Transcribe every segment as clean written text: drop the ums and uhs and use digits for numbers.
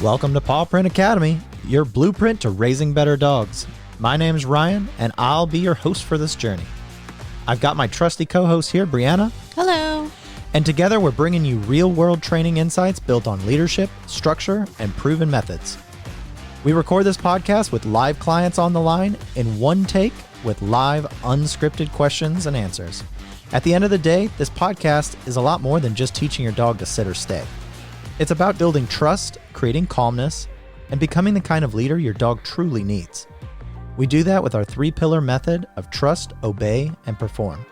Welcome to Paw Print Academy, your blueprint to raising better dogs. My name is Ryan, and I'll be your host for this journey. I've got my trusty co-host here, Brianna. Hello. And together we're bringing you real-world training insights built on leadership, structure, and proven methods. We record this podcast with live clients on the line in one take with live, unscripted questions and answers. At the end of the day, this podcast is a lot more than just teaching your dog to sit or stay. It's about building trust, creating calmness, and becoming the kind of leader your dog truly needs. We do that with our 3-pillar method of trust, obey, and perform.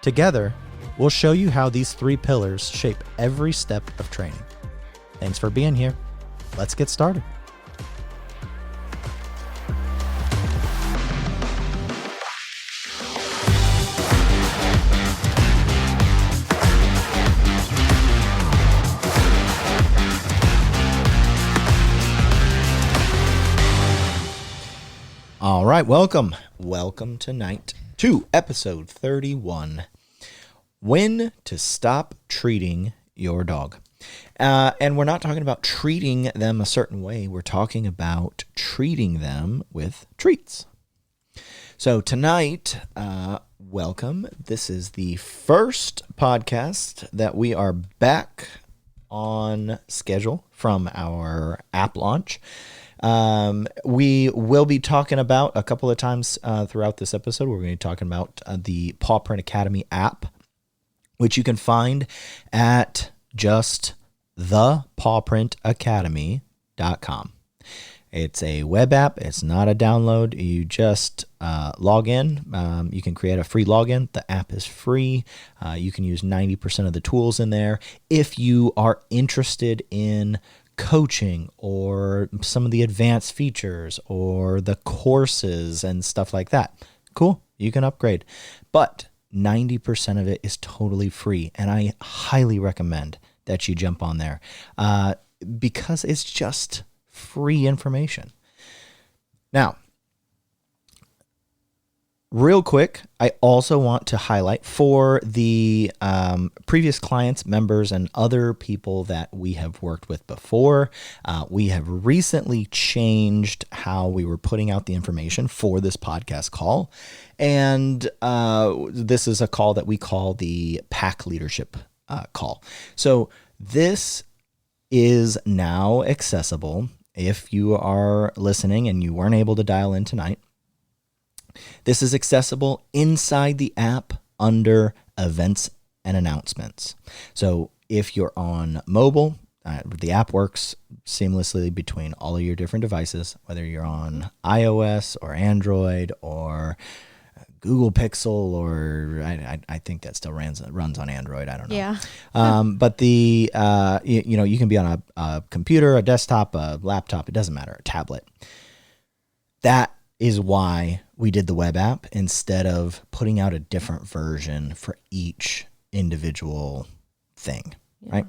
Together, we'll show you how these 3 pillars shape every step of training. Thanks for being here. Let's get started. All right, welcome tonight to episode 31, when to stop treating your dog. And we're not talking about treating them a certain way. We're talking about treating them with treats. So tonight, welcome. This is the first podcast that we are back on schedule from our app launch. We will be talking about a couple of times throughout this episode. We're going to be talking about the Paw Print Academy app, which you can find at just thepawprintacademy.com. It's a web app. It's not a download. You just log in. You can create a free login. The app is free. You can use 90% of the tools in there. If you are interested in coaching or some of the advanced features or the courses and stuff like that, cool, you can upgrade. But 90% of it is totally free, and I highly recommend that you jump on there because it's just free information. Now, real quick, I also want to highlight for the previous clients, members, and other people that we have worked with before, we have recently changed how we were putting out the information for this podcast call. And this is a call that we call the Pack Leadership call. So this is now accessible if you are listening and you weren't able to dial in tonight. This is accessible inside the app under events and announcements. So if you're on mobile, the app works seamlessly between all of your different devices, whether you're on iOS or Android or Google Pixel, or I think that still runs on Android. I don't know. Yeah. But you can be on a computer, a desktop, a laptop. It doesn't matter. A tablet. That is why we did the web app instead of putting out a different version for each individual thing, right?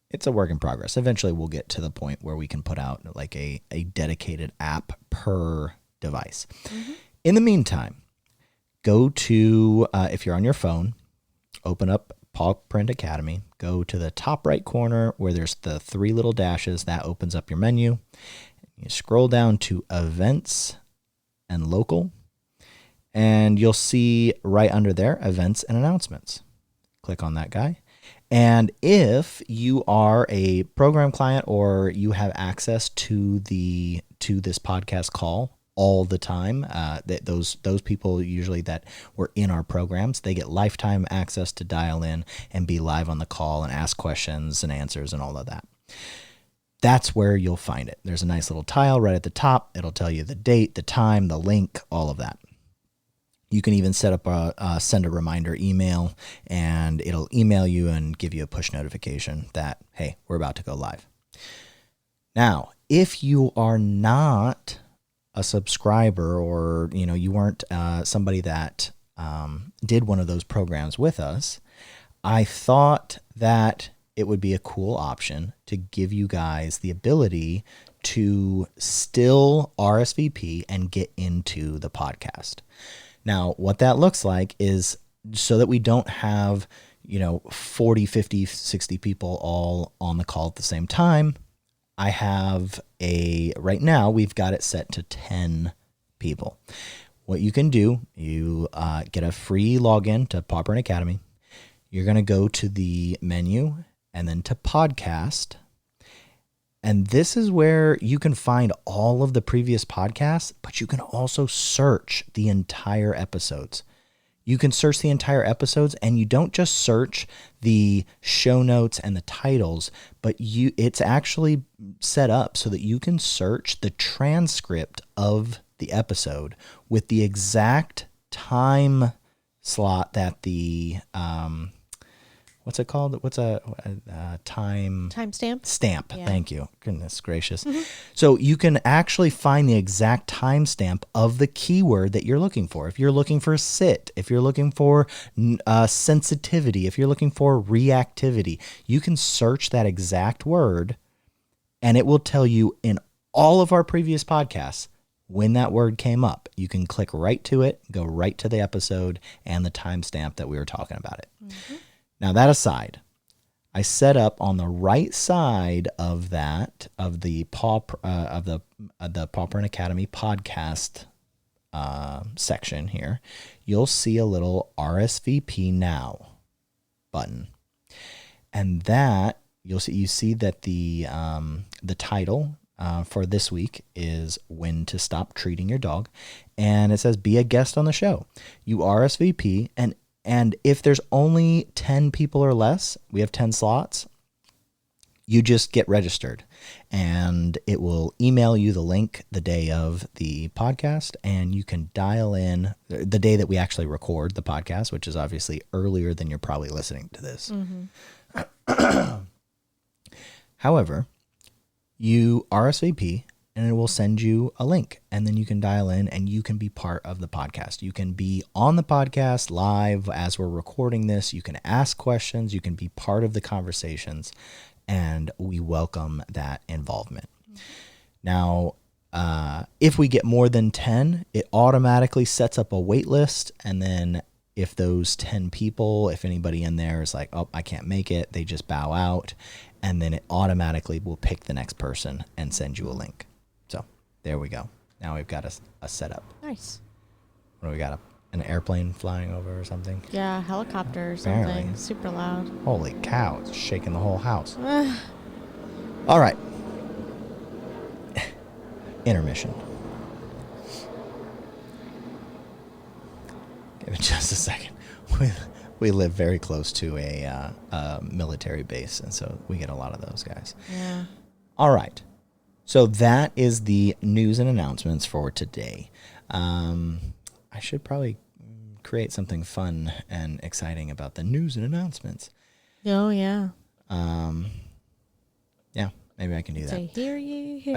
It's a work in progress. Eventually we'll get to the point where we can put out like a dedicated app per device. Mm-hmm. In the meantime, go to, if you're on your phone, open up Paw Print Academy, go to the top right corner where there's the 3 little dashes. That opens up your menu. You scroll down to events and local, and you'll see right under there, events and announcements. Click on that guy. And if you are a program client or you have access to this podcast call all the time, those people usually that were in our programs, they get lifetime access to dial in and be live on the call and ask questions and answers and all of that. That's where you'll find it. There's a nice little tile right at the top. It'll tell you the date, the time, the link, all of that. You can even set up send a reminder email, and it'll email you and give you a push notification that, hey, we're about to go live. Now, if you are not a subscriber or you weren't somebody that did one of those programs with us, I thought that it would be a cool option to give you guys the ability to still RSVP and get into the podcast. Now, what that looks like is so that we don't have, 40, 50, 60 people all on the call at the same time, I have right now we've got it set to 10 people. What you can do, you get a free login to Paw Parent Academy. You're going to go to the menu and then to podcast. And this is where you can find all of the previous podcasts, but you can also search the entire episodes. You can search the entire episodes, and you don't just search the show notes and the titles, but it's actually set up so that you can search the transcript of the episode with the exact time slot that the what's it called? What's a timestamp? Stamp. Yeah. Thank you. Goodness gracious. Mm-hmm. So you can actually find the exact timestamp of the keyword that you're looking for. If you're looking for sit, if you're looking for sensitivity, if you're looking for reactivity, you can search that exact word, and it will tell you in all of our previous podcasts when that word came up. You can click right to it, go right to the episode and the timestamp that we were talking about it. Mm-hmm. Now, that aside, I set up on the right side of the Paw Parent Academy podcast section here, you'll see a little RSVP now button, and that you see that the title for this week is When to Stop Treating Your Dog, and it says be a guest on the show. You RSVP, and if there's only 10 people or less, we have 10 slots, you just get registered, and it will email you the link the day of the podcast, and you can dial in the day that we actually record the podcast, which is obviously earlier than you're probably listening to this. Mm-hmm. However, you RSVP, and it will send you a link, and then you can dial in and you can be part of the podcast. You can be on the podcast live as we're recording this. You can ask questions. You can be part of the conversations, and we welcome that involvement. Mm-hmm. Now, if we get more than 10, it automatically sets up a wait list, and then if those 10 people, if anybody in there is like, oh, I can't make it, they just bow out, and then it automatically will pick the next person and send you a link. So there we go. Now we've got a setup. Nice. What do we got? An airplane flying over or something? Yeah, helicopter or something. Apparently. Super loud. Holy cow, it's shaking the whole house. All right. Intermission. Give it just a second. We live very close to a military base, and so we get a lot of those guys. Yeah. All right. So that is the news and announcements for today. I should probably create something fun and exciting about the news and announcements. Oh, yeah. Yeah, maybe I can do that. Say, hear ye.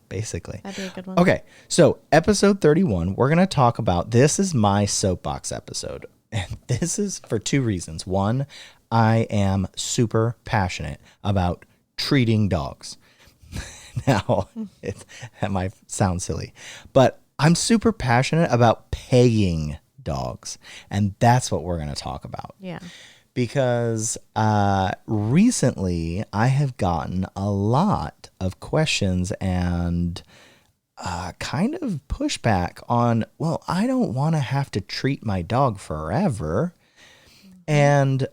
Basically. That'd be a good one. Okay, so episode 31, we're going to talk about, this is my soapbox episode. And this is for two reasons. One, I am super passionate about treating dogs. Now, that might sound silly, but I'm super passionate about paying dogs. And that's what we're going to talk about. Yeah. Because recently I have gotten a lot of questions and kind of pushback on, well, I don't want to have to treat my dog forever. And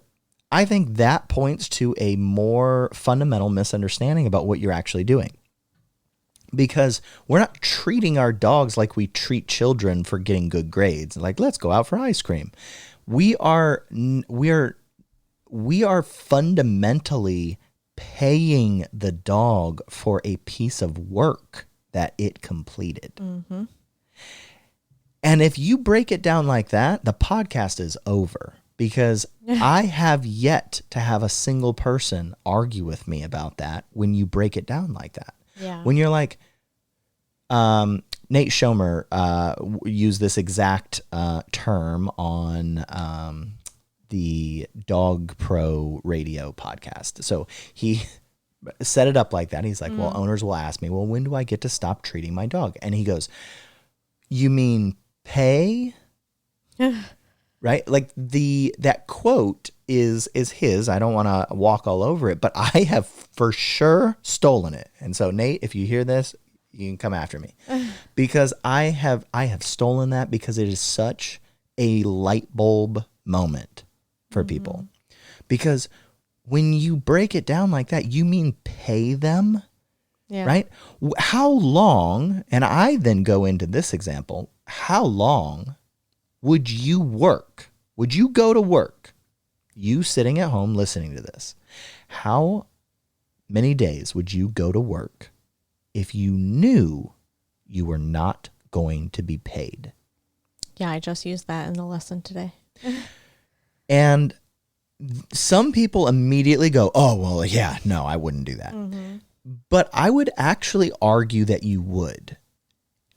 I think that points to a more fundamental misunderstanding about what you're actually doing. Because we're not treating our dogs like we treat children for getting good grades. Like, let's go out for ice cream. We are fundamentally paying the dog for a piece of work that it completed. Mm-hmm. And if you break it down like that, the podcast is over, because I have yet to have a single person argue with me about that when you break it down like that. Yeah. When you're like, Nate Schomer used this exact term on the Dog Pro Radio podcast. So he set it up like that. He's like, well, owners will ask me, well, when do I get to stop treating my dog? And he goes, you mean pay? right? Like that quote is his. I don't want to walk all over it, but I have for sure stolen it. And so Nate, if you hear this, you can come after me. Because I have stolen that because it is such a light bulb moment for people. Because when you break it down like that, you mean pay them, right? How long, and I then go into this example, how long would you work? Would you go to work? You sitting at home listening to this. How many days would you go to work if you knew you were not going to be paid? Yeah, I just used that in the lesson today. And some people immediately go, oh, well, yeah, no, I wouldn't do that. But I would actually argue that you would.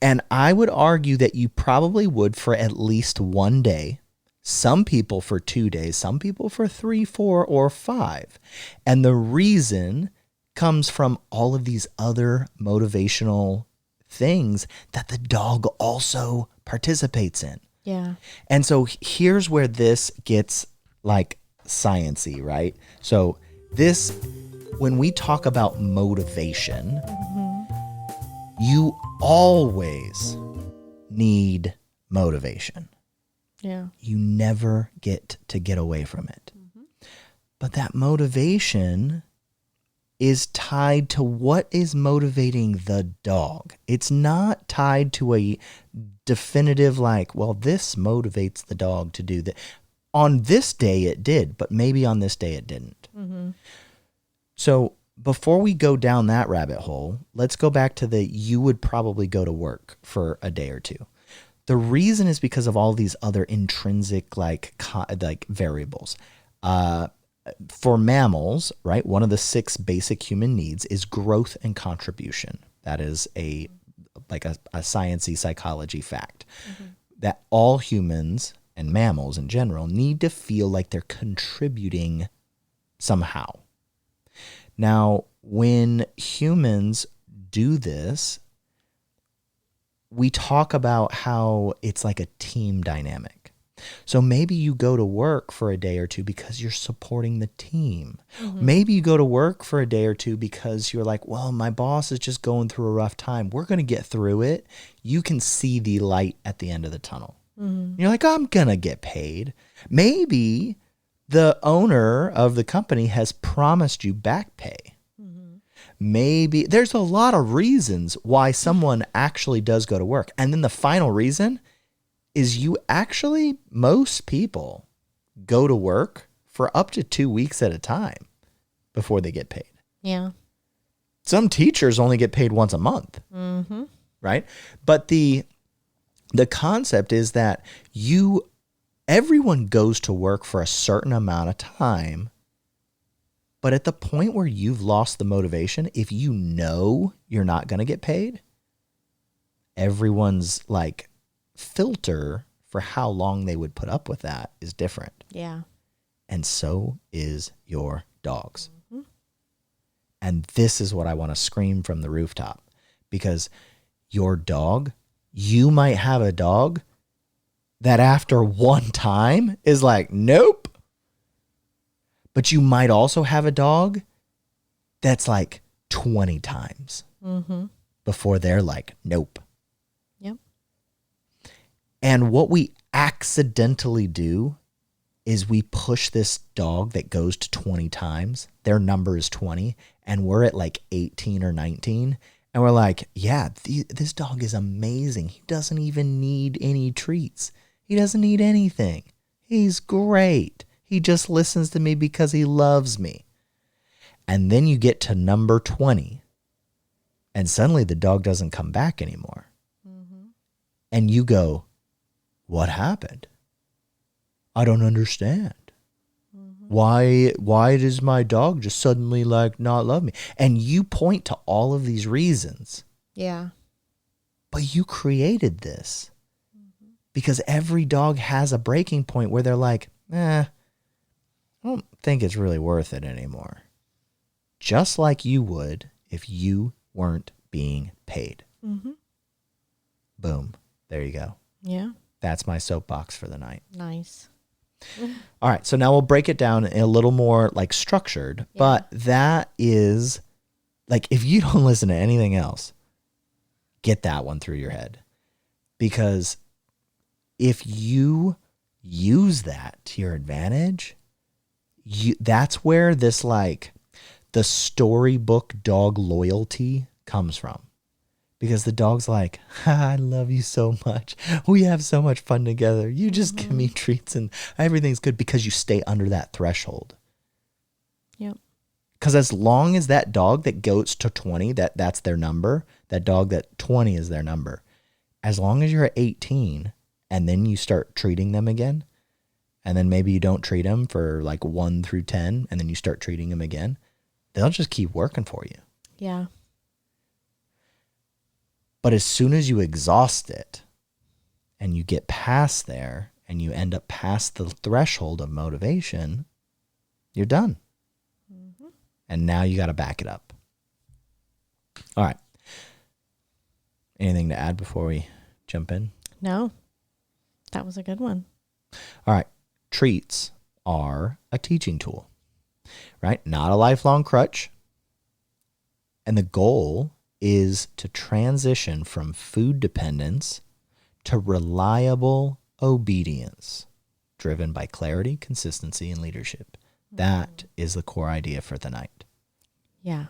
And I would argue that you probably would for at least one day, some people for 2 days, some people for 3, 4, or 5. And the reason comes from all of these other motivational things that the dog also participates in. Yeah. And so here's where this gets like science-y, right? So this, when we talk about motivation, you always need motivation. Yeah. You never get to get away from it. But that motivation is tied to what is motivating the dog. It's not tied to a definitive like, well, this motivates the dog to do that. On this day it did, but maybe on this day it didn't. So before we go down that rabbit hole, let's go back to you would probably go to work for a day or two. The reason is because of all these other intrinsic like variables. For mammals, right, one of the 6 basic human needs is growth and contribution. That is a science-y psychology fact. That all humans and mammals in general need to feel like they're contributing somehow. Now, when humans do this, we talk about how it's like a team dynamic. So maybe you go to work for a day or two because you're supporting the team. Maybe you go to work for a day or two because you're like, well, my boss is just going through a rough time. We're going to get through it. You can see the light at the end of the tunnel. You're like, I'm going to get paid. Maybe the owner of the company has promised you back pay. Maybe there's a lot of reasons why someone actually does go to work. And then the final reason is most people go to work for up to 2 weeks at a time before they get paid. Yeah. Some teachers only get paid once a month, right? But the concept is that everyone goes to work for a certain amount of time, but at the point where you've lost the motivation, if you know you're not going to get paid, everyone's like filter for how long they would put up with that is different. Yeah. And so is your dog's. And this is what I want to scream from the rooftop, because your dog, you might have a dog that after one time is like, nope. But you might also have a dog that's like 20 times before they're like, nope. Yep. And what we accidentally do is we push this dog that goes to 20 times. Their number is 20, and we're at like 18 or 19. And we're like, yeah, this dog is amazing. He doesn't even need any treats. He doesn't need anything. He's great. He just listens to me because he loves me. And then you get to number 20, and suddenly the dog doesn't come back anymore. And you go, what happened? I don't understand. Why does my dog just suddenly like not love me? And you point to all of these reasons. Yeah. But you created this because every dog has a breaking point where they're like, I don't think it's really worth it anymore. Just like you would if you weren't being paid. Boom. There you go. Yeah. That's my soapbox for the night. Nice. All right. So now we'll break it down in a little more like structured, but that is like, if you don't listen to anything else, get that one through your head, because if you use that to your advantage, that's where this like the storybook dog loyalty comes from. Because the dog's like, I love you so much. We have so much fun together. You just give me treats and everything's good, because you stay under that threshold. Yep. Because as long as that dog that goes to 20, that's their number, that dog that 20 is their number. As long as you're at 18 and then you start treating them again, and then maybe you don't treat them for like 1 through 10, and then you start treating them again, they'll just keep working for you. Yeah. But as soon as you exhaust it and you get past there and you end up past the threshold of motivation, you're done. Mm-hmm. And now you got to back it up. All right. Anything to add before we jump in? No, that was a good one. All right. Treats are a teaching tool, right? Not a lifelong crutch. And the goal is to transition from food dependence to reliable obedience, driven by clarity, consistency, and leadership. That is the core idea for the night. Yeah.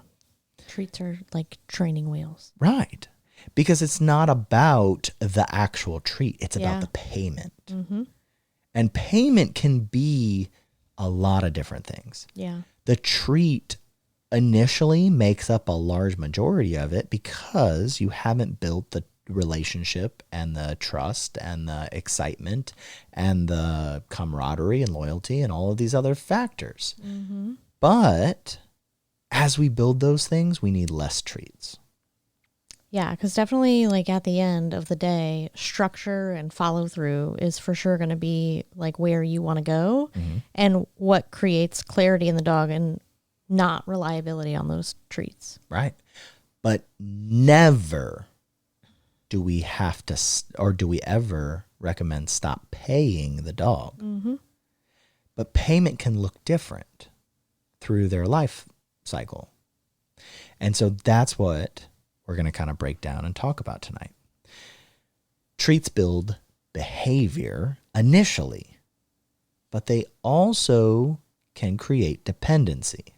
Treats are like training wheels. Right. Because it's not about the actual treat. It's about the payment. Mm-hmm. And payment can be a lot of different things. Yeah. The treat initially makes up a large majority of it because you haven't built the relationship and the trust and the excitement and the camaraderie and loyalty and all of these other factors. Mm-hmm. But as we build those things, we need less treats. Yeah, because definitely like at the end of the day, structure and follow through is for sure going to be like where you want to go, and what creates clarity in the dog and not reliability on those treats. Right. But never do we have to, or do we ever recommend stop paying the dog. Mm-hmm. But payment can look different through their life cycle. And so that's what we're going to kind of break down and talk about tonight. Treats build behavior initially, but they also can create dependency.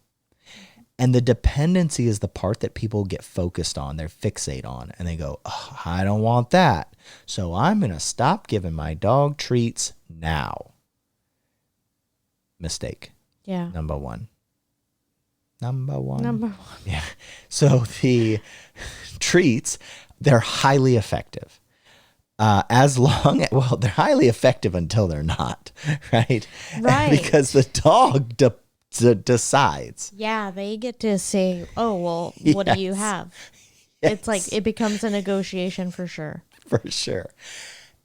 And the dependency is the part that people get focused on, they fixate on, and they go, oh, I don't want that. So I'm going to stop giving my dog treats now. Mistake. Yeah. Number one. Yeah. So the treats, they're highly effective. They're highly effective until they're not, right? Right. Because the dog decides. Yeah, they get to say, oh, well, what do you have? Yes. It's like it becomes a negotiation for sure. For sure.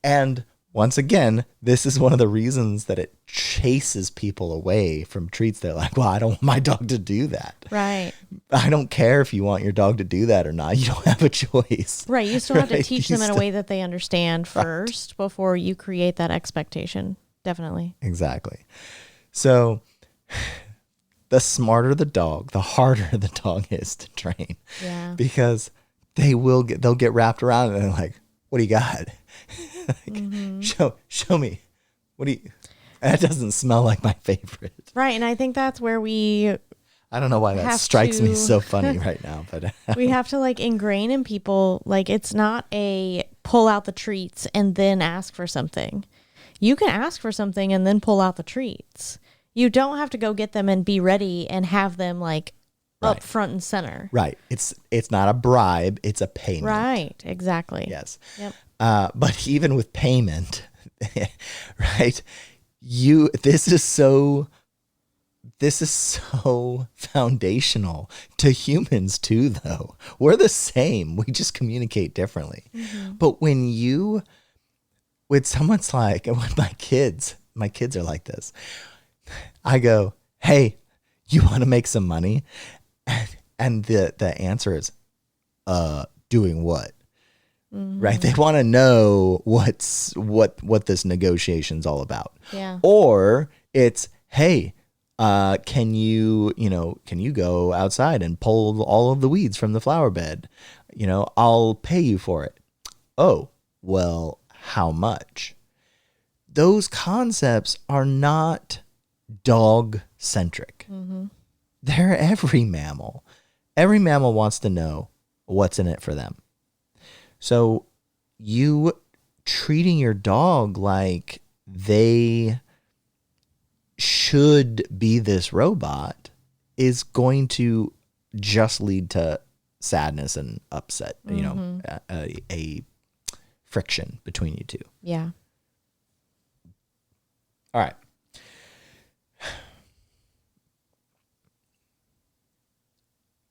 And once again, this is one of the reasons that it chases people away from treats. They're like, well, I don't want my dog to do that. Right. I don't care if you want your dog to do that or not. You don't have a choice. Right. You still have to teach them in a way that they understand first before you create that expectation. Definitely. Exactly. So the smarter the dog, the harder the dog is to train. Yeah. Because they'll get wrapped around and they're like, what do you got? Show me. What do you? That doesn't smell like my favorite. Right, and I think that's where I don't know why that strikes me so funny right now, but we have to like ingrain in people, like it's not a pull out the treats and then ask for something. You can ask for something and then pull out the treats. You don't have to go get them and be ready and have them like up front and center. Right. It's not a bribe, it's a payment. Right, exactly. Yes. Yep. But even with payment, right? This is so foundational to humans too, though. We're the same. We just communicate differently. Mm-hmm. But when someone's like, and when my kids are like this, I go, hey, you want to make some money? And the answer is, doing what? right? They want to know what this negotiation's all about. Yeah. Or it's, hey, can you go outside and pull all of the weeds from the flower bed? I'll pay you for it. Oh, well, how much? Those concepts are not dog centric. They're every mammal. Every mammal wants to know what's in it for them. So you treating your dog like they should be this robot is going to just lead to sadness and upset, a friction between you two. Yeah. All right.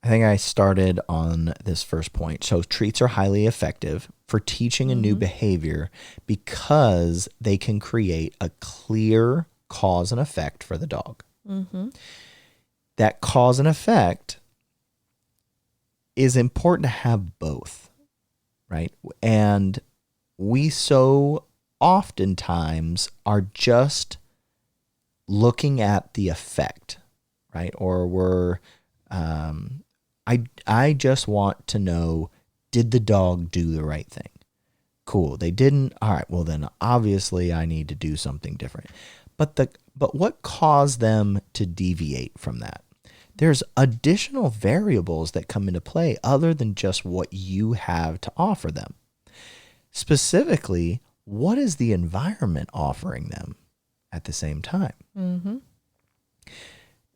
I think I started on this first point. So treats are highly effective for teaching a new behavior because they can create a clear cause and effect for the dog. That cause and effect is important to have both, right? And we so oftentimes are just looking at the effect, right? Or we're, I just want to know, did the dog do the right thing? Cool. They didn't. All right. Well, then obviously I need to do something different. But what caused them to deviate from that? There's additional variables that come into play other than just what you have to offer them. Specifically, what is the environment offering them at the same time?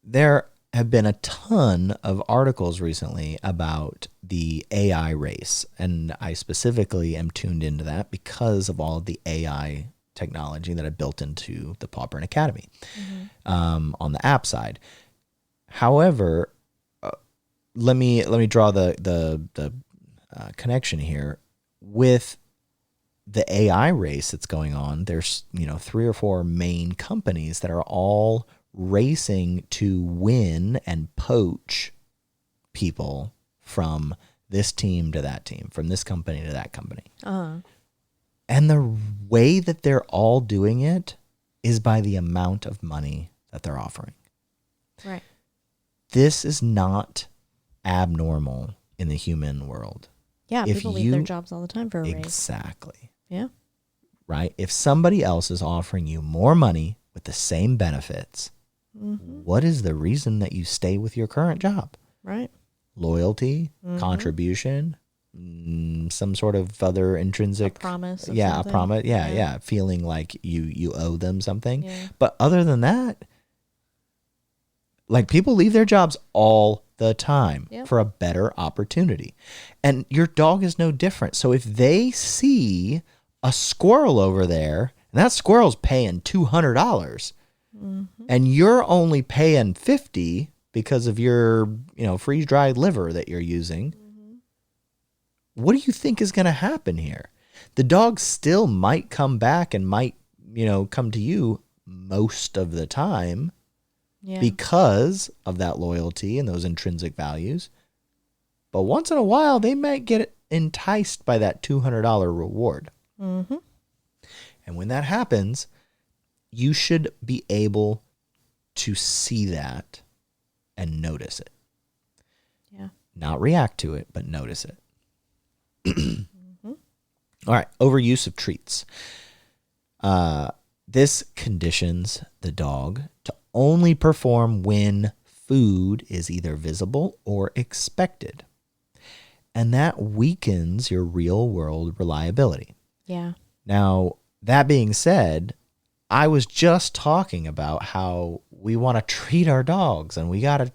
There have been a ton of articles recently about the AI race, and I specifically am tuned into that because of all of the AI technology that I built into the Paw Print Academy on the app side. However, let me draw the connection here with the AI race that's going on. There's 3 or 4 main companies that are all racing to win and poach people from this team to that team, from this company to that company. And the way that they're all doing it is by the amount of money that they're offering. Right. This is not abnormal in the human world. Yeah, people leave their jobs all the time for a raise. Exactly. Yeah. Right? If somebody else is offering you more money with the same benefits, what is the reason that you stay with your current job? Right. Loyalty, contribution, some sort of other intrinsic promise. A promise. Yeah. Feeling like you owe them something. Yeah. But other than that, like, people leave their jobs all the time for a better opportunity. And your dog is no different. So if they see a squirrel over there, and that squirrel's paying $200, and you're only paying $50 because of your, freeze-dried liver that you're using, what do you think is going to happen here? The dog still might come back and might, come to you most of the time because of that loyalty and those intrinsic values. But once in a while, they might get enticed by that $200 reward. And when that happens, you should be able to see that and notice it. Yeah. Not react to it, but notice it. All right. Overuse of treats. This conditions the dog to only perform when food is either visible or expected. And that weakens your real world reliability. Yeah. Now, that being said, I was just talking about how we want to treat our dogs, and we gotta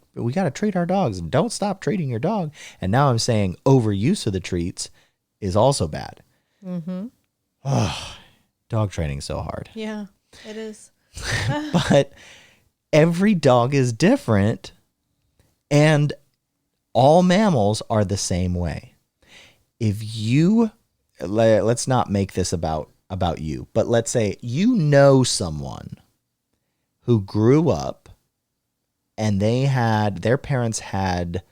treat our dogs, and don't stop treating your dog. And now I'm saying overuse of the treats is also bad. Dog training is so hard. Yeah, it is. But every dog is different, and all mammals are the same way. If you, let's not make this about you, but let's say someone who grew up and their parents had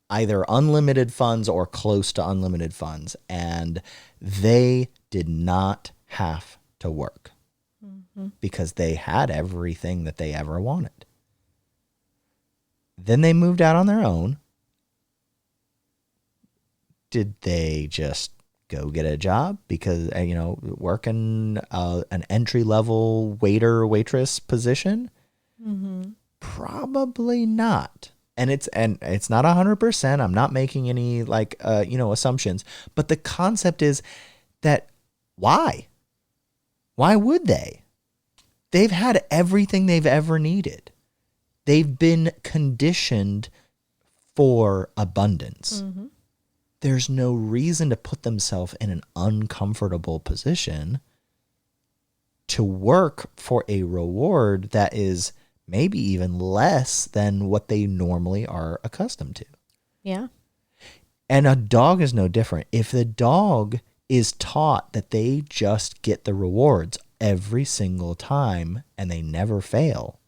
either unlimited funds or close to unlimited funds, and they did not have to work because they had everything that they ever wanted. Then they moved out on their own. Did they just go get a job because, working an entry-level waiter or waitress position? Probably not. And it's not 100%. I'm not making any assumptions, but the concept is that why would they? They've had everything they've ever needed. They've been conditioned for abundance. There's no reason to put themselves in an uncomfortable position to work for a reward that is maybe even less than what they normally are accustomed to. Yeah. And a dog is no different. If the dog is taught that they just get the rewards every single time and they never fail,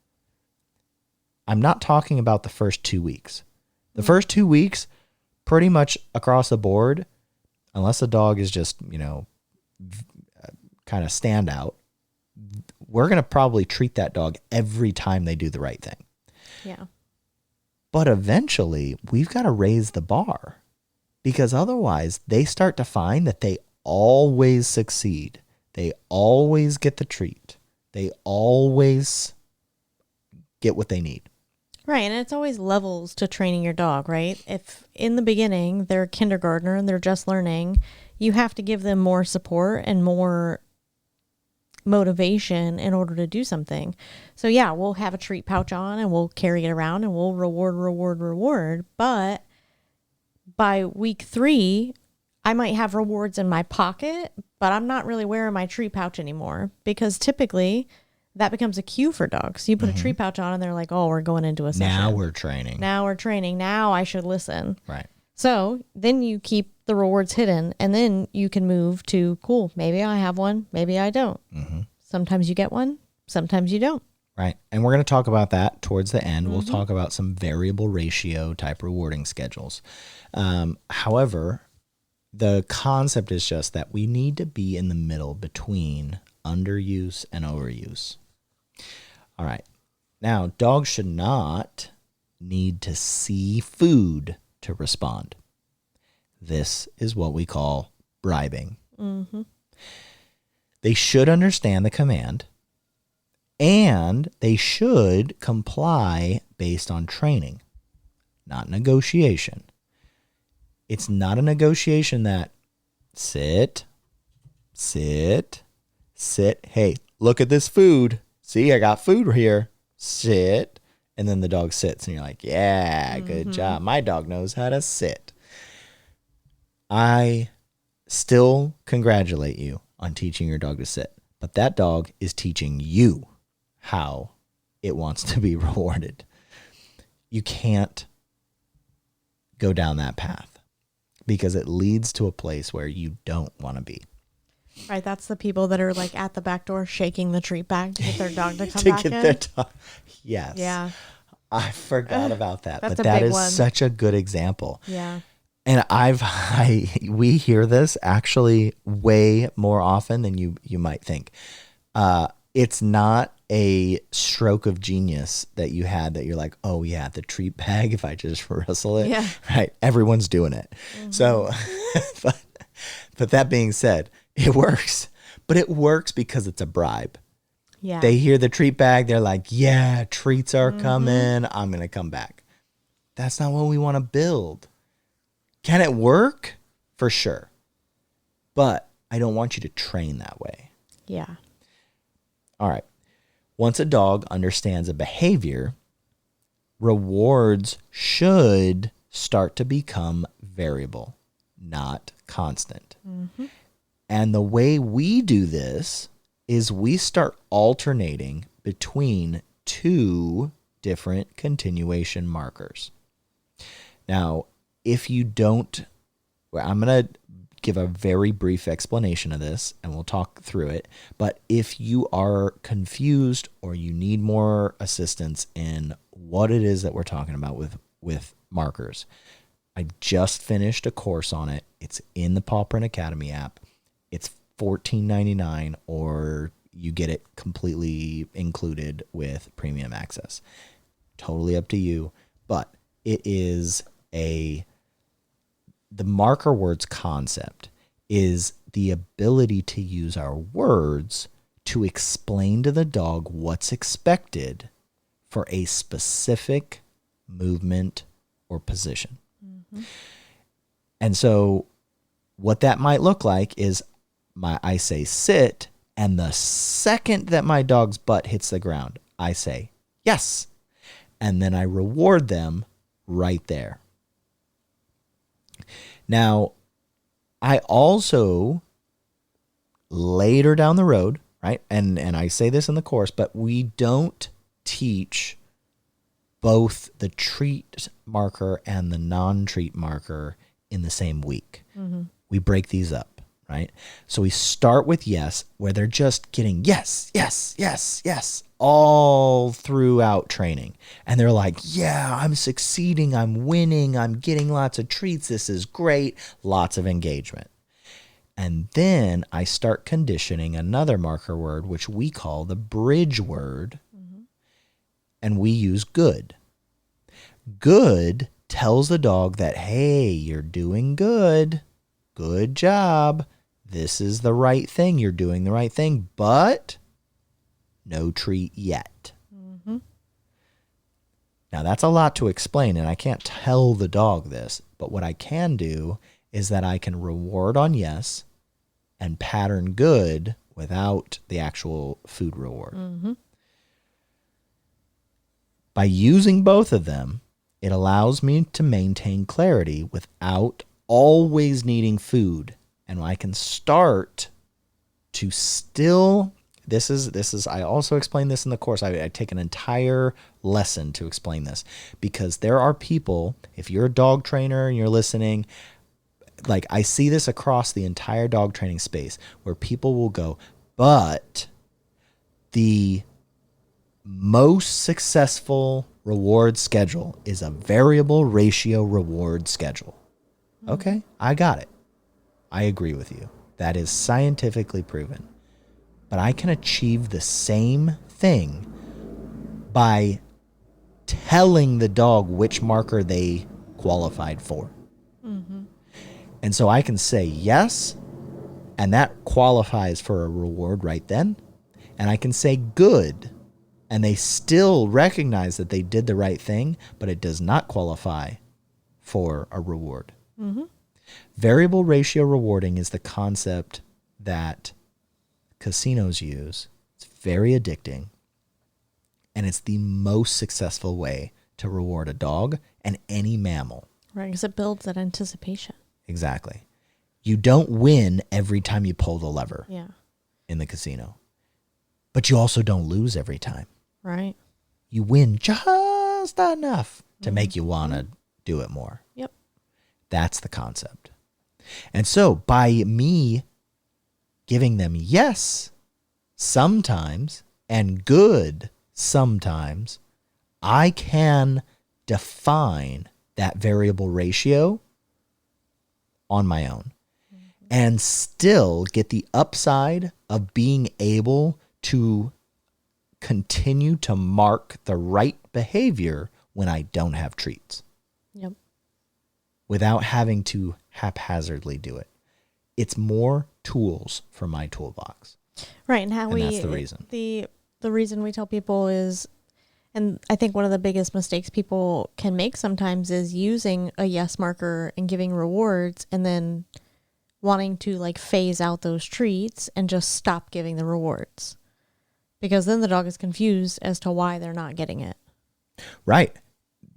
I'm not talking about the first 2 weeks. The first 2 weeks, pretty much across the board, unless the dog is just, kind of standout, we're going to probably treat that dog every time they do the right thing. Yeah. But eventually, we've got to raise the bar because otherwise they start to find that they always succeed. They always get the treat. They always get what they need. Right. And it's always levels to training your dog, right? If in the beginning they're a kindergartner and they're just learning, you have to give them more support and more motivation in order to do something. So yeah, we'll have a treat pouch on and we'll carry it around and we'll reward. But by week 3, I might have rewards in my pocket, but I'm not really wearing my treat pouch anymore because typically that becomes a cue for dogs. You put a treat pouch on and they're like, oh, we're going into a session. Now we're training. Now I should listen. Right. So then you keep the rewards hidden and then you can move to, cool, maybe I have one, maybe I don't. Sometimes you get one, sometimes you don't. Right. And we're going to talk about that towards the end. We'll talk about some variable ratio type rewarding schedules. However, the concept is just that we need to be in the middle between underuse and overuse. All right. Now, dogs should not need to see food to respond. This is what we call bribing. They should understand the command, and they should comply based on training, not negotiation. It's not a negotiation that sit. Hey, look at this food. See, I got food here. Sit. And then the dog sits and you're like, yeah, good job. My dog knows how to sit. I still congratulate you on teaching your dog to sit, but that dog is teaching you how it wants to be rewarded. You can't go down that path because it leads to a place where you don't want to be. Right, that's the people that are like at the back door shaking the treat bag to get their dog to come back in. Their dog. Yes. Yeah. I forgot about that, That's but a that big is one. such a good example. Yeah. And we hear this actually way more often than you might think. It's not a stroke of genius that you had that you're like, oh yeah, the treat bag, if I just rustle it, Yeah. right? Everyone's doing it. So, but that being said, it works, but it works because it's a bribe. Yeah. They hear the treat bag. They're like, yeah, treats are coming. I'm going to come back. That's not what we want to build. Can it work? For sure. But I don't want you to train that way. Yeah. All right. Once a dog understands a behavior, rewards should start to become variable, not constant. And the way we do this is we start alternating between 2 different continuation markers. Now, if you don't, I'm going to give a very brief explanation of this and we'll talk through it. But if you are confused or you need more assistance in what it is that we're talking about with markers, I just finished a course on it. It's in the Paw Print Academy app. It's $14.99, or you get it completely included with premium access. Totally up to you. But it is the marker words concept is the ability to use our words to explain to the dog what's expected for a specific movement or position. Mm-hmm. And so what that might look like is I say sit, and the second that my dog's butt hits the ground, I say yes. And then I reward them right there. Now, I also later down the road, right? And I say this in the course, but we don't teach both the treat marker and the non-treat marker in the same week. Mm-hmm. We break these up, right? So we start with yes, where they're just getting yes, yes, yes, yes, all throughout training. And they're like, yeah, I'm succeeding, I'm winning, I'm getting lots of treats, this is great, lots of engagement. And then I start conditioning another marker word, which we call the bridge word, mm-hmm. and we use good. Good tells the dog that, hey, you're doing good. Good job. This is the right thing. You're doing the right thing, but no treat yet. Mm-hmm. Now, that's a lot to explain, and I can't tell the dog this, but what I can do is that I can reward on yes and pattern good without the actual food reward. Mm-hmm. By using both of them, it allows me to maintain clarity without always needing food. And I can start to still, this is I also explain this in the course. I take an entire lesson to explain this, because there are people, if you're a dog trainer and you're listening, like I see this across the entire dog training space where people will go, but the most successful reward schedule is a variable ratio reward schedule. Okay, I got it. I agree with you. That is scientifically proven. But I can achieve the same thing by telling the dog which marker they qualified for. Mm-hmm. And so I can say yes, and that qualifies for a reward right then. And I can say good, and they still recognize that they did the right thing, but it does not qualify for a reward. Mm-hmm. Variable ratio rewarding is the concept that casinos use. It's very addicting, and it's the most successful way to reward a dog and any mammal. Right, because it builds that anticipation. Exactly. You don't win every time you pull the lever in the casino, but you also don't lose every time. Right. You win just enough to make you want to do it more. Yep. That's the concept. And so by me giving them yes sometimes and good sometimes, I can define that variable ratio on my own and still get the upside of being able to continue to mark the right behavior when I don't have treats. Yep. Without having to haphazardly do it. It's more tools for my toolbox. Right, and that's the reason. The reason we tell people is, and I think one of the biggest mistakes people can make sometimes is using a yes marker and giving rewards and then wanting to like phase out those treats and just stop giving the rewards. Because then the dog is confused as to why they're not getting it. Right.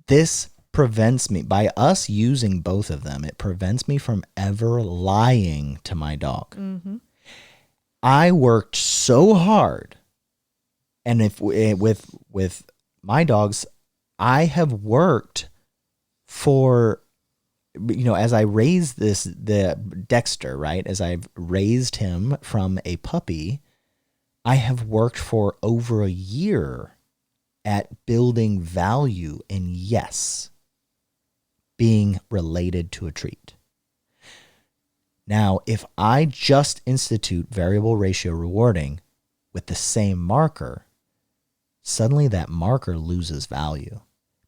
This prevents me, by us using both of them, it prevents me from ever lying to my dog. Mm-hmm. I worked so hard, and with my dogs, I have worked for, as I raised the Dexter, right? As I've raised him from a puppy, I have worked for over a year at building value in yes. being related to a treat. Now, if I just institute variable ratio rewarding with the same marker, suddenly that marker loses value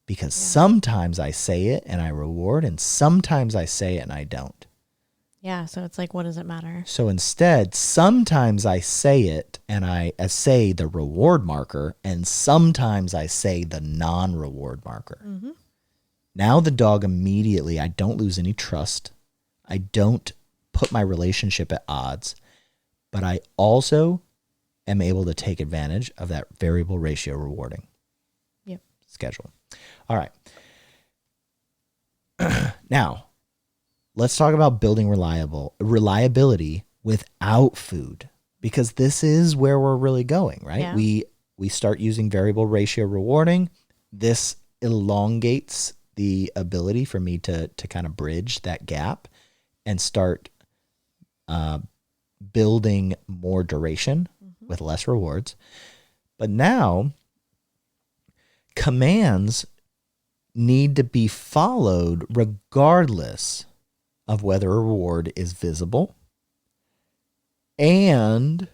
because sometimes I say it and I reward, and sometimes I say it and I don't. Yeah, so it's like, what does it matter? So instead, sometimes I say it and I say the reward marker, and sometimes I say the non-reward marker. Mm-hmm. Now the dog immediately, I don't lose any trust. I don't put my relationship at odds, but I also am able to take advantage of that variable ratio rewarding schedule. All right. Now, let's talk about building reliability without food, because this is where we're really going, right? Yeah. We start using variable ratio rewarding. This elongates the ability for me to kind of bridge that gap and start building more duration with less rewards. But now commands need to be followed regardless of whether a reward is visible. And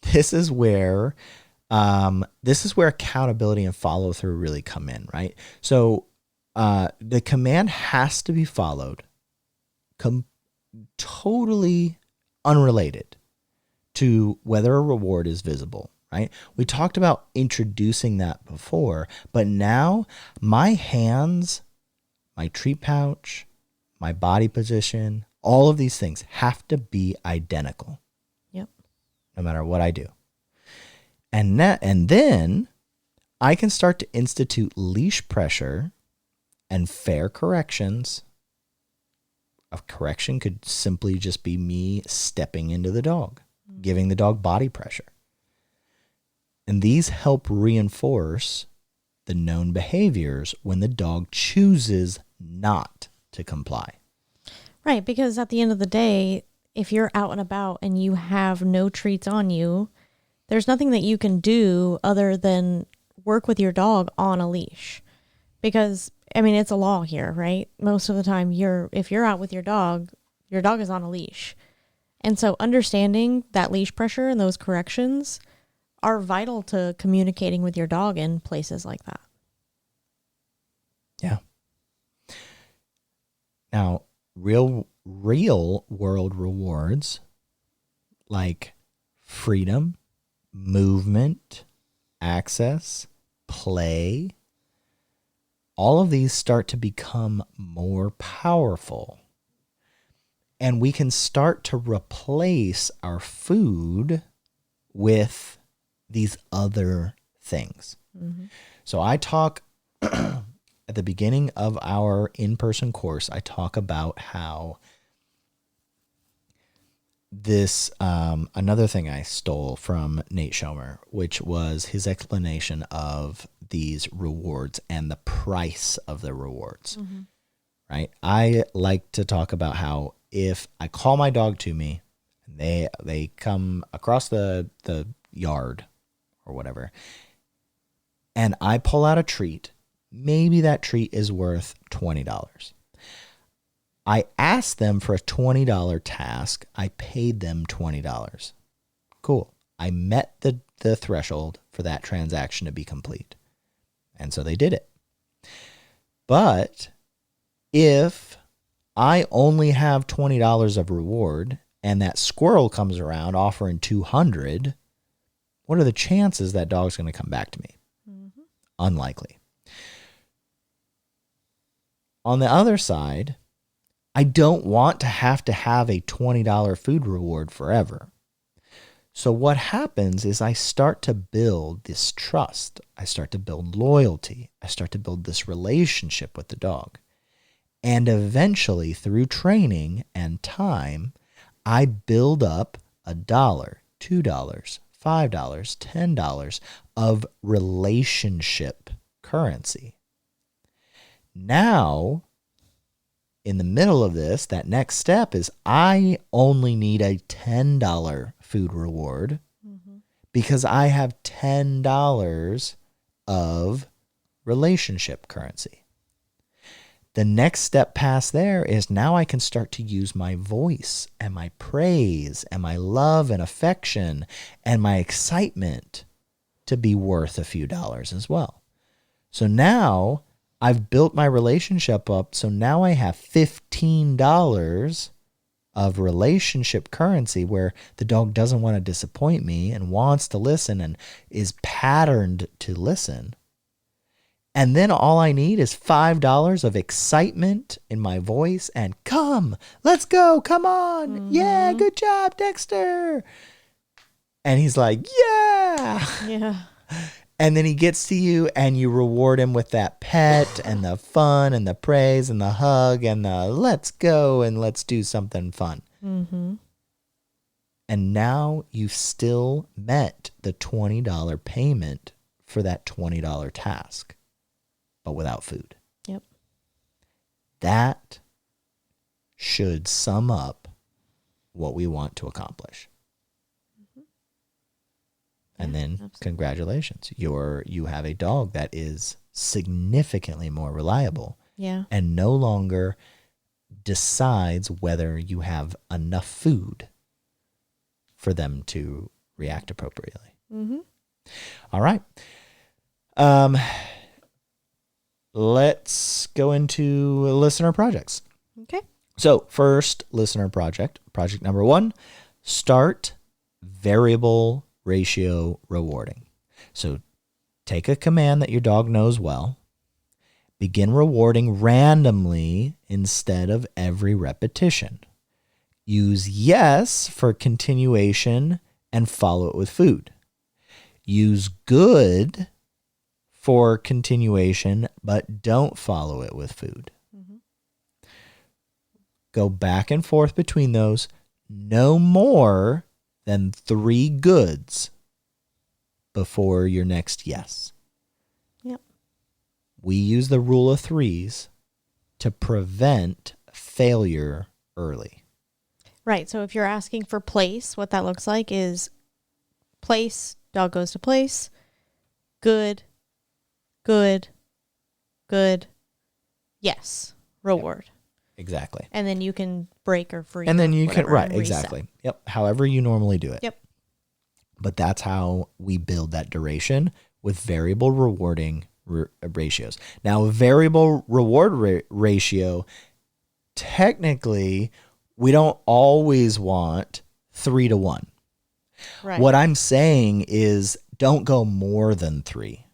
this is where accountability and follow through really come in, right? So the command has to be followed, totally unrelated to whether a reward is visible, right? We talked about introducing that before, but now my hands, my treat pouch, my body position, all of these things have to be identical. Yep. No matter what I do. And then I can start to institute leash pressure and fair corrections. A correction could simply just be me stepping into the dog, giving the dog body pressure. And these help reinforce the known behaviors when the dog chooses not to comply. Right, because at the end of the day, if you're out and about and you have no treats on you, there's nothing that you can do other than work with your dog on a leash. Because, I mean, it's a law here, right? Most of the time, if you're out with your dog is on a leash. And so understanding that leash pressure and those corrections are vital to communicating with your dog in places like that. Yeah. Now, real world rewards like freedom, movement, access, play, all of these start to become more powerful. And we can start to replace our food with these other things. Mm-hmm. So I talk at the beginning of our in-person course, I talk about how this, another thing I stole from Nate Schomer, which was his explanation of these rewards and the price of the rewards, right? I like to talk about how if I call my dog to me, and they come across the yard or whatever, and I pull out a treat, maybe that treat is worth $20. I asked them for a $20 task. I paid them $20. Cool. I met the threshold for that transaction to be complete. And so they did it. But if I only have $20 of reward and that squirrel comes around offering $200, what are the chances that dog's going to come back to me? Mm-hmm. Unlikely. On the other side, I don't want to have a $20 food reward forever. So what happens is I start to build this trust. I start to build loyalty. I start to build this relationship with the dog. And eventually, through training and time, I build up $1, $2, $5, $10 of relationship currency. Now, in the middle of this, that next step is I only need a $10 food reward because I have $10 of relationship currency. The next step past there is now I can start to use my voice and my praise and my love and affection and my excitement to be worth a few dollars as well. So now I've built my relationship up. So now I have $15 of relationship currency where the dog doesn't want to disappoint me and wants to listen and is patterned to listen. And then all I need is $5 of excitement in my voice and come, let's go, come on. Mm-hmm. Yeah, good job, Dexter. And he's like, yeah. Yeah. And then he gets to you and you reward him with that pet and the fun and the praise and the hug and the let's go and let's do something fun. Mm-hmm. And now you've still met the $20 payment for that $20 task, but without food. Yep. That should sum up what we want to accomplish. And then absolutely. Congratulations, you have a dog that is significantly more reliable. Yeah. And no longer decides whether you have enough food for them to react appropriately. Mm-hmm. All right. Let's go into listener projects. Okay. So first listener project number 1, start variable ratio rewarding. So take a command that your dog knows well, begin rewarding randomly instead of every repetition. Use yes for continuation and follow it with food. Use good for continuation, but don't follow it with food. Mm-hmm. Go back and forth between those. No more than 3 goods before your next yes. Yep. We use the rule of 3s to prevent failure early. Right. So if you're asking for place, what that looks like is place, dog goes to place, good, good, good, yes, reward. Yep. Exactly. And then you can break or free. And then you can, right, reset. exactly. Yep. However you normally do it. Yep. But that's how we build that duration with variable rewarding ratios. Now, a variable reward ratio, technically, we don't always want 3-to-1. Right. What I'm saying is don't go more than 3.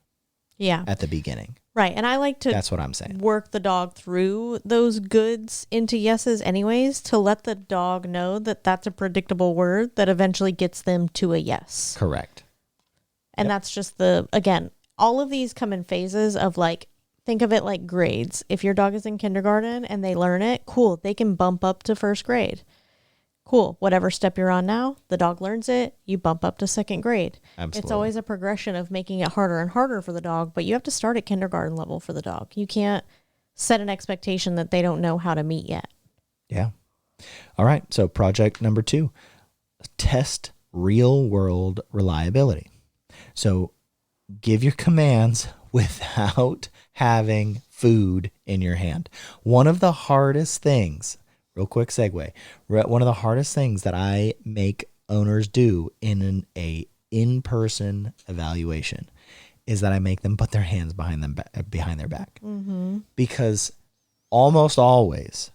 Yeah. At the beginning. Right. And I like to that's what I'm saying. Work the dog through those goods into yeses anyways to let the dog know that that's a predictable word that eventually gets them to a yes. Correct. And that's just again, all of these come in phases of like, think of it like grades. If your dog is in kindergarten and they learn it, cool. They can bump up to first grade. Cool. Whatever step you're on now, the dog learns it, you bump up to second grade. Absolutely. It's always a progression of making it harder and harder for the dog, but you have to start at kindergarten level for the dog. You can't set an expectation that they don't know how to meet yet. Yeah. All right. So project number 2, test real world reliability. So give your commands without having food in your hand. One of the hardest things, real quick segue, one of the hardest things that I make owners do in an in-person evaluation is that I make them put their hands behind their back. Mm-hmm. Because almost always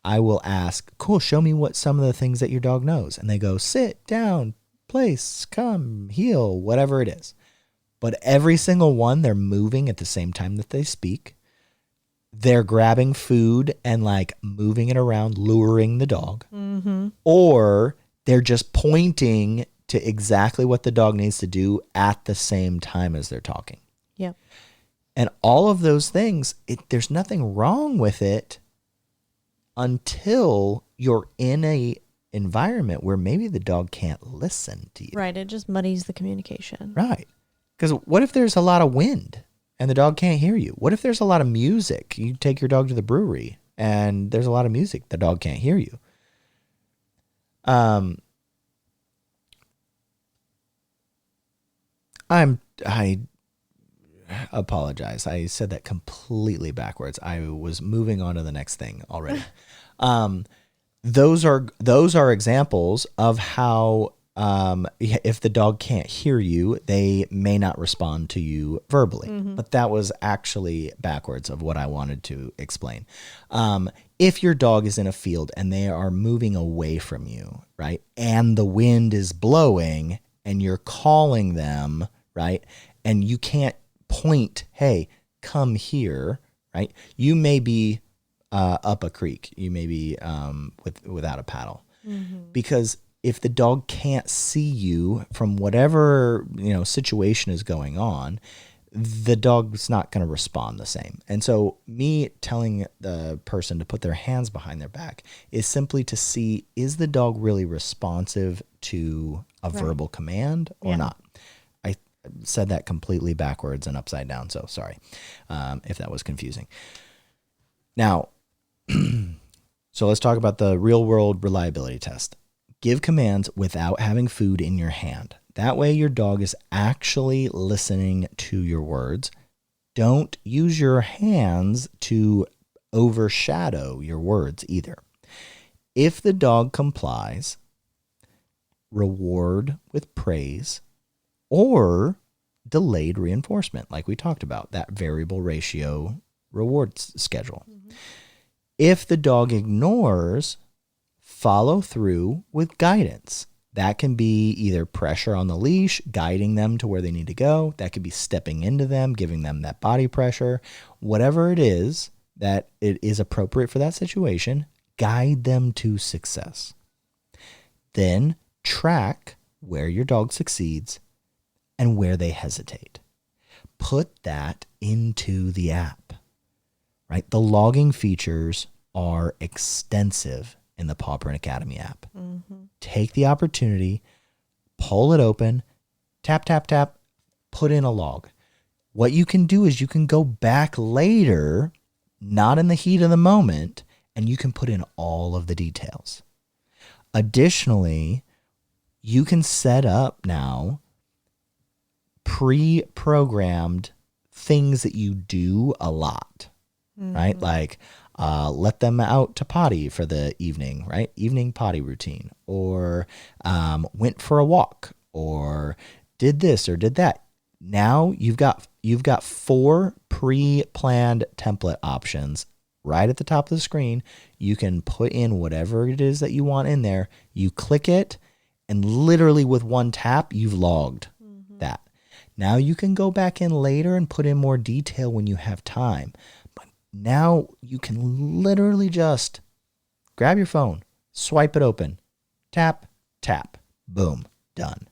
I will ask, cool, show me what some of the things that your dog knows. And they go, sit down, place, come, heel, whatever it is. But every single one, they're moving at the same time that they speak. They're grabbing food and like moving it around, luring the dog. Mm-hmm. Or they're just pointing to exactly what the dog needs to do at the same time as they're talking. Yep. And all of those things, there's nothing wrong with it until you're in a environment where maybe the dog can't listen to you. Right. It just muddies the communication. Right. Because what if there's a lot of wind and the dog can't hear you? What if there's a lot of music? You take your dog to the brewery and there's a lot of music. The dog can't hear you. apologize. I said that completely backwards. I was moving on to the next thing already. um, those are examples of how if the dog can't hear you, they may not respond to you verbally. But that was actually backwards of what I wanted to explain. If your dog is in a field and they are moving away from you, right, and the wind is blowing and you're calling them, right, and you can't point, hey, come here, right, you may be up a creek. You may be without a paddle. Because if the dog can't see you from whatever situation is going on, the dog's not going to respond the same. And so me telling the person to put their hands behind their back is simply to see, is the dog really responsive to a verbal command or not? I said that completely backwards and upside down, so sorry if that was confusing. Now, so let's talk about the real world reliability test. Give commands without having food in your hand. That way your dog is actually listening to your words. Don't use your hands to overshadow your words either. If the dog complies, reward with praise or delayed reinforcement, like we talked about, that variable ratio rewards schedule. If the dog ignores, follow through with guidance. That can be either pressure on the leash, guiding them to where they need to go. That could be stepping into them, giving them that body pressure. Whatever it is that it is appropriate for that situation, guide them to success. Then track where your dog succeeds and where they hesitate. Put that into the app. Right? The logging features are extensive in the Paw Print Academy app. Take the opportunity, pull it open, tap, tap, tap, put in a log. What you can do is you can go back later, not in the heat of the moment, and you can put in all of the details. Additionally, you can set up now pre-programmed things that you do a lot. Right? Like let them out to potty for the evening, right? Evening potty routine, or went for a walk, or did this or did that. Now you've got 4 pre-planned template options right at the top of the screen. You can put in whatever it is that you want in there. You click it, and literally with one tap, you've logged that. Now you can go back in later and put in more detail when you have time. Now you can literally just grab your phone, swipe it open, tap, tap, boom, done.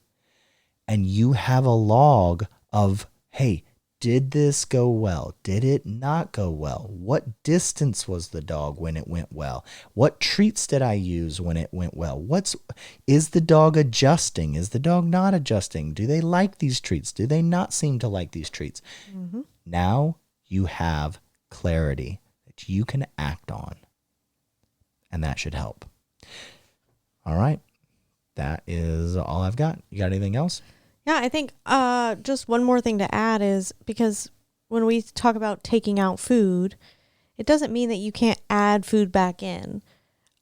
And you have a log of, hey, did this go well? Did it not go well? What distance was the dog when it went well? What treats did I use when it went well? Is the dog adjusting? Is the dog not adjusting? Do they like these treats? Do they not seem to like these treats? Now you have clarity that you can act on, and that should help. All right, that is all I've got. You got anything else? Yeah, I think just one more thing to add is, because when we talk about taking out food, it doesn't mean that you can't add food back in.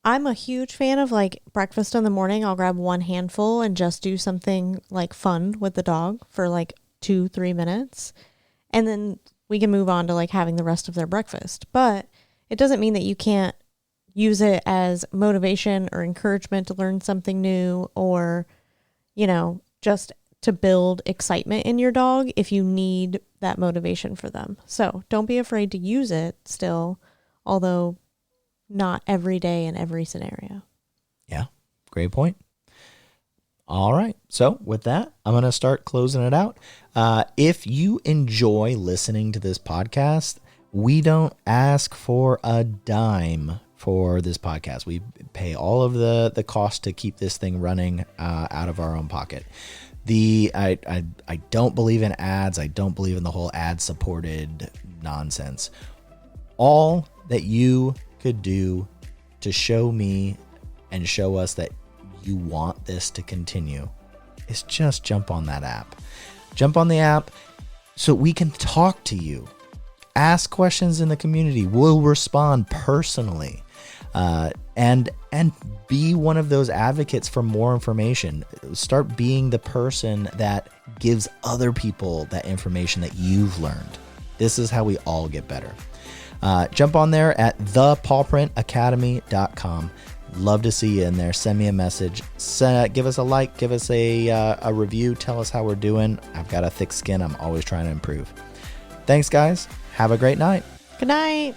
I'm a huge fan of like breakfast in the morning. I'll grab one handful and just do something like fun with the dog for like 2-3 minutes, and then we can move on to like having the rest of their breakfast. But it doesn't mean that you can't use it as motivation or encouragement to learn something new, or, just to build excitement in your dog if you need that motivation for them. So don't be afraid to use it still, although not every day in every scenario. Yeah, great point. All right. So with that, I'm going to start closing it out. If you enjoy listening to this podcast, we don't ask for a dime for this podcast. We pay all of the cost to keep this thing running out of our own pocket. I don't believe in ads. I don't believe in the whole ad-supported nonsense. All that you could do to show me and show us that you want this to continue is just jump on that app. Jump on the app, so we can talk to you. Ask questions in the community. We'll respond personally. And be one of those advocates for more information. Start being the person that gives other people that information that you've learned. This is how we all get better. Jump on there at thepawprintacademy.com. Love to see you in there. Send me a message. Give us a like. Give us a review. Tell us how we're doing. I've got a thick skin. I'm always trying to improve. Thanks, guys. Have a great night. Good night.